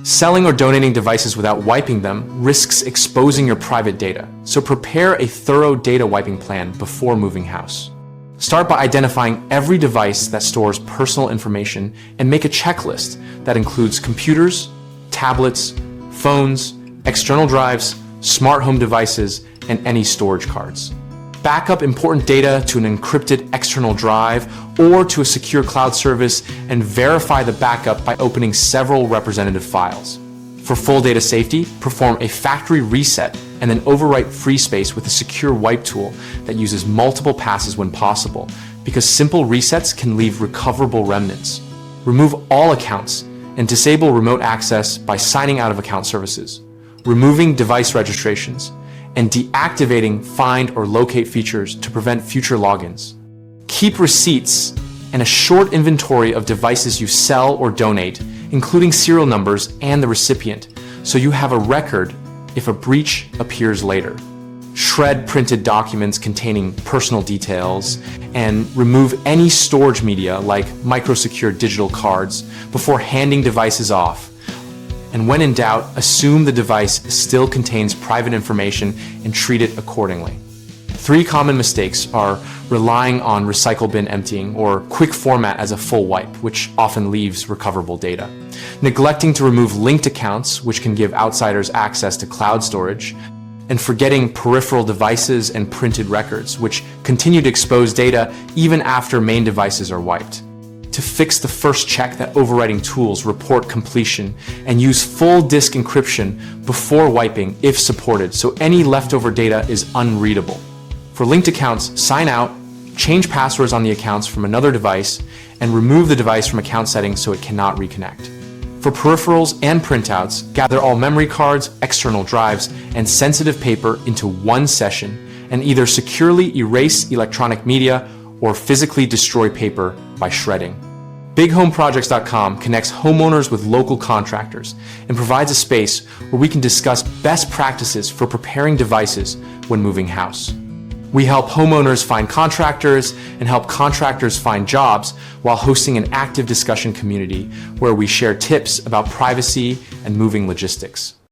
Selling or donating devices without wiping them risks exposing your private data, so prepare a thorough data wiping plan before moving house. Start by identifying every device that stores personal information and make a checklist that includes computers, tablets, phones, external drives, smart home devices, and any storage cards. Back up important data to an encrypted external drive or to a secure cloud service and verify the backup by opening several representative files. For full data safety, perform a factory reset and then overwrite free space with a secure wipe tool that uses multiple passes when possible, because simple resets can leave recoverable remnants. Remove all accounts and disable remote access by signing out of account services, removing device registrations, and deactivating find or locate features to prevent future logins. Keep receipts and a short inventory of devices you sell or donate, including serial numbers and the recipient, so you have a record if a breach appears later. Shred printed documents containing personal details and remove any storage media like microsecure digital cards before handing devices off. And when in doubt, assume the device still contains private information and treat it accordingly. 3 common mistakes are relying on recycle bin emptying or quick format as a full wipe, which often leaves recoverable data. Neglecting to remove linked accounts, which can give outsiders access to cloud storage. And forgetting peripheral devices and printed records, which continue to expose data even after main devices are wiped. To fix the first, check that overwriting tools report completion and use full disk encryption before wiping if supported, so any leftover data is unreadable. For linked accounts, sign out, change passwords on the accounts from another device, and remove the device from account settings so it cannot reconnect. For peripherals and printouts, gather all memory cards, external drives, and sensitive paper into one session and either securely erase electronic media or physically destroy paper by shredding. BigHomeProjects.com connects homeowners with local contractors and provides a space where we can discuss best practices for preparing devices when moving house. We help homeowners find contractors and help contractors find jobs while hosting an active discussion community where we share tips about privacy and moving logistics.